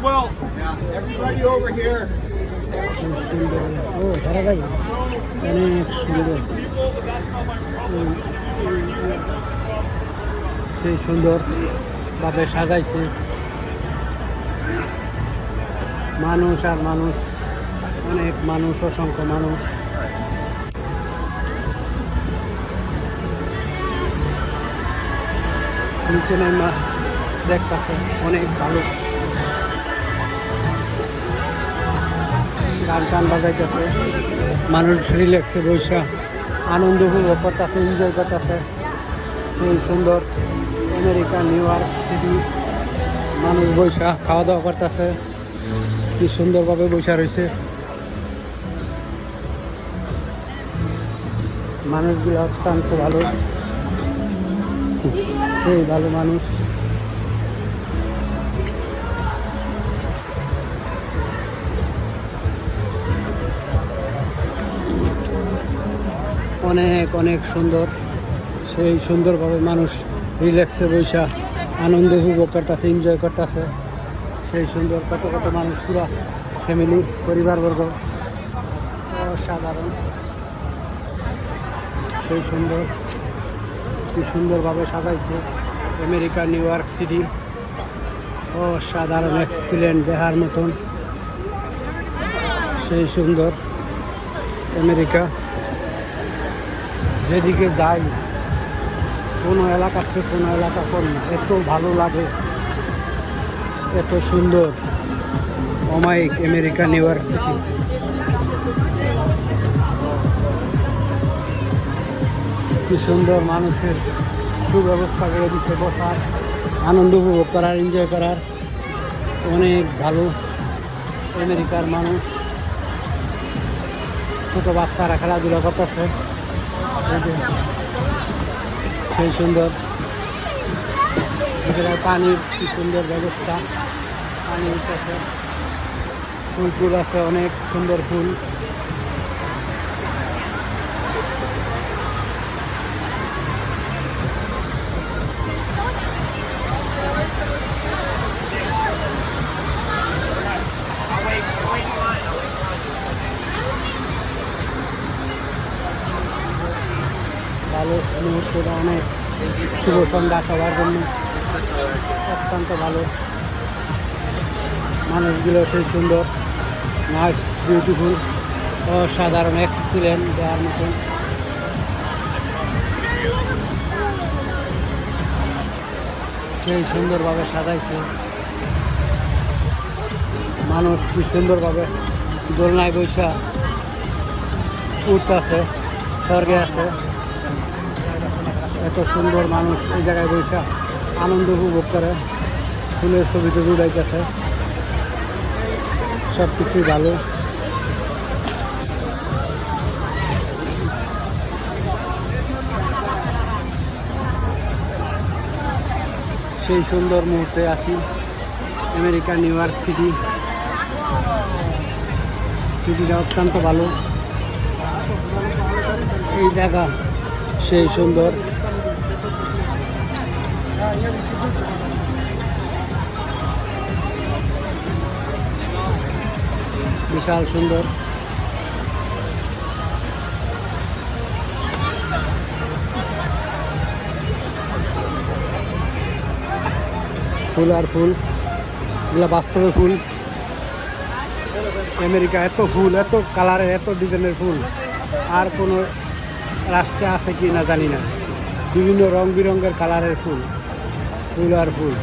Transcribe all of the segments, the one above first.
Well, everybody over here. অনেক সুন্দর, সেই সুন্দর ভাবে সাজাইছে। মানুষ আর মানুষ, অনেক মানুষ, অসংখ্য মানুষ। নিচে নাইমা দেখতেছে অনেক ভালো, গান টান বাজাইতেছে, মানুষ রিল্যাক্সে বৈশা আনন্দ উপভোগ করতেছে, এনজয় করতেছে। সেই সুন্দর আমেরিকা নিউ ইয়র্ক সিটি, মানুষ বৈশা খাওয়া দাওয়া করতেছে, কি সুন্দরভাবে বৈশা রয়েছে। মানুষগুলো অত্যন্ত ভালো, সেই ভালো মানুষ। অনেক অনেক সুন্দর, সেই সুন্দরভাবে মানুষ রিল্যাক্সে বৈশা আনন্দ উপভোগ করতেছে, এনজয় করতেছে। সেই সুন্দর কত কত মানুষ, পুরা ফ্যামিলি, পরিবারবর্গ, অসাধারণ। সেই সুন্দর, কি সুন্দরভাবে সাজাইছে আমেরিকা নিউ ইয়র্ক সিটি, অসাধারণ, এক্সিলেন্ট, দেখার মতন। সেই সুন্দর আমেরিকা, যেদিকে যাই কোনো এলাকা থেকে কোনো এলাকা কম না, এত ভালো লাগে, এত সুন্দর অমায়িক আমেরিকা নিউ ইয়র্ক সিটি। কি সুন্দর মানুষের সুব্যবস্থা করে দিচ্ছে বসার, আনন্দ উপভোগ করার, এনজয় করার। অনেক ভালো আমেরিকার মানুষ, ছোট বাচ্চারা খেলাধুলা করতেছে। সেই সুন্দর পানির কি সুন্দর ব্যবস্থা, পানি উঠতেছে, ফুল ফুল আছে, অনেক সুন্দর ফুল। ভালো মুহূর্তটা, অনেক শুভ সন্ধ্যা সবার জন্য, অত্যন্ত ভালো। মানুষগুলো সেই সুন্দর, নাইস, বিউটিফুল, অসাধারণ, এক্সিলেন্ট, দেওয়ার মতন। সেই সুন্দরভাবে সাজাইছে মানুষ, কি সুন্দরভাবে দোলনায় বৈশা উঠতেছে, স্বর্গে আছে। এত সুন্দর মানুষ এই জায়গায় বৈশা আনন্দ উপভোগ করে, ফুলের ছবিতে উড়াইতেছে, সব কিছুই ভালো। সেই সুন্দর মুহূর্তে আছি আমেরিকা নিউ ইয়র্ক সিটি। সিটিটা অত্যন্ত ভালো, এই জায়গা সেই সুন্দর। বিশাল সুন্দর, ফুল আর ফুল, এগুলো বাস্তবে ফুল। আমেরিকা এত ফুল, এত কালারের, এত ডিজাইনের ফুল আর কোনো রাষ্ট্রে আছে কি না জানি না। বিভিন্ন রং বিরঙের কালারের ফুল, ফুল আর ফুল।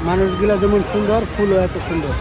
মানুষগুলো যেমন সুন্দর, ফুলও এত সুন্দর।